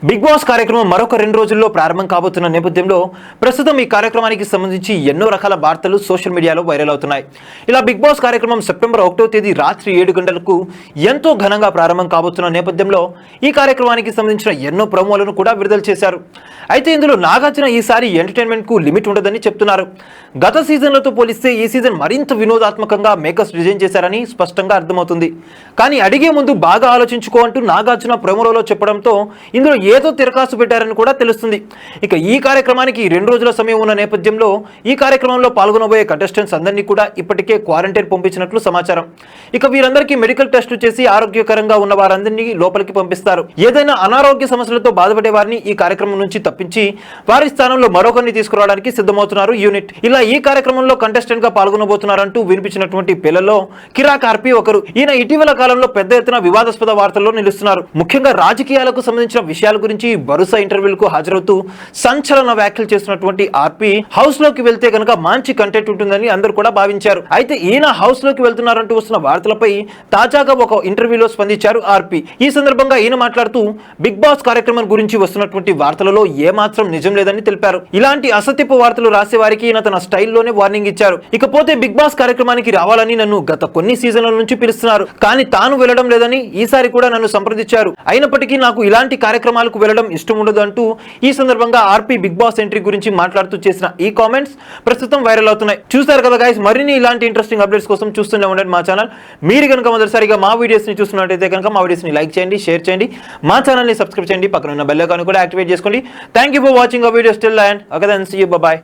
Big boss కార్యక్రమం మరొక 2 రోజుల్లో ప్రారంభం కాబోతున్న నేపథ్యంలో ప్రస్తుతం ఈ కార్యక్రమానికి సంబంధించి ఎన్నో రకాల వార్తలు సోషల్ మీడియాలో వైరల్ అవుతున్నాయి. ఇలా బిగ్ బాస్ కార్యక్రమం సెప్టెంబర్ 1వ తేదీ రాత్రి 7 గంటలకు ఎంతో ఘనంగా ప్రారంభం కాబోతున్న నేపథ్యంలో ఈ కార్యక్రమానికి సంబంధించిన ఎన్నో ప్రోమోలను కూడా విడుదల చేశారు. అయితే ఇందులో నాగార్జున ఈసారి ఎంటర్టైన్మెంట్ కు లిమిట్ ఉండదని చెప్తున్నారు. గత సీజన్లతో పోలిస్తే ఈ సీజన్ మరింత వినోదాత్మకంగా మేకర్స్ డిజైన్ చేశారని స్పష్టంగా అర్థమవుతుంది. కానీ అడిగే ముందు బాగా ఆలోచించుకో అంటూ నాగార్జున ప్రోమోలో చెప్పడంతో ఇందులో ఏదో తిరకాసు పెట్టారని కూడా తెలుస్తుంది. ఇక ఈ కార్యక్రమానికి 2 రోజుల సమయం ఉన్న నేపథ్యంలో ఈ కార్యక్రమంలో పాల్గొనబోయే కంటెస్టెంట్స్ అందరినీ కూడా ఇప్పటికే క్వారంటైన్ పంపించినట్లు సమాచారం. ఇక వీరందరికీ మెడికల్ టెస్టులు చేసి ఆరోగ్యకరంగా ఉన్న వారందరినీ లోపలికి పంపిస్తారు. ఏదైనా అనారోగ్య సమస్యలతో బాధపడే వారిని ఈ కార్యక్రమం నుంచి తప్పించి వారి స్థానంలో మరొకరిని తీసుకురావడానికి సిద్ధమవుతున్నారు యూనిట్. ఇలా ఈ కార్యక్రమంలో కంటెస్టెంట్ గా పాల్గొనబోతున్నారంటూ వినిపించినటువంటి పిల్లల్లో కిరాక్ ఆర్పి ఒకరు. ఈయన ఇటీవల కాలంలో పెద్ద ఎత్తున వివాదాస్పద వార్తల్లో నిలుస్తున్నారు. ముఖ్యంగా రాజకీయాలకు సంబంధించిన విషయాల గురించి వరుస ఇంటర్వ్యూలకు హాజరవుతూ సంచలన వ్యాఖ్యలు చేస్తున్నటువంటి ఆర్పి హౌస్ లోకి వెళ్తే కనుక మంచి కంటెంట్ ఉంటుందని అందరూ కూడా భావించారు. అయితే ఈయన హౌస్ లోకి వెళ్తున్నారంటూ వస్తున్న వార్తలపై తాజాగా ఒక ఇంటర్వ్యూలో స్పందించారు ఆర్పి. ఈ సందర్భంగా ఈయన మాట్లాడుతూ బిగ్ బాస్ కార్యక్రమం గురించి వస్తున్నటువంటి వార్తలలో ఏమాత్రం నిజం లేదని తెలిపారు. ఇలాంటి అసత్యపు వార్తలు రాసే వారికి ఈయన తన స్టైల్లోనే వార్నింగ్ ఇచ్చారు. ఇకపోతే బిగ్ బాస్ కార్యక్రమానికి రావాలని నన్ను గత కొన్ని సీజన్ల నుంచి పిలుస్తున్నారు, కానీ తాను వెళ్ళడం లేదని ఈసారి కూడా నన్ను సంప్రదించారు. అయినప్పటికీ నాకు ఇలాంటి కార్యక్రమాలకు వెళ్ళడం ఇష్టం ఉండదు అంటూ ఈ సందర్భంగా ఆర్పి బిగ్ బాస్ ఎంట్రీ గురించి మాట్లాడుతూ చేసిన ఈ కామెంట్స్ ప్రస్తుతం వైరల్ అవుతున్నాయి. చూస్తారు కదా గైస్, మరిన్ని ఇలాంటి ఇంట్రెస్టింగ్ అప్డేట్స్ కోసం చూస్తూనే ఉండండి మా ఛానల్. మీరు కనుక మొదటిసారిగా మా వీడియోస్ ని చూస్తున్నట్టయితే కనుక మా వీడియోస్ ని లైక్ చేయండి, షేర్ చేయండి, మా ఛానల్ ని సబ్స్క్రైబ్ చేయండి, పక్కన ఉన్న బెల్ ఐకాన్ కూడా యాక్టివేట్ చేసుకోండి. Thank you for watching our videos till and okay then see you by.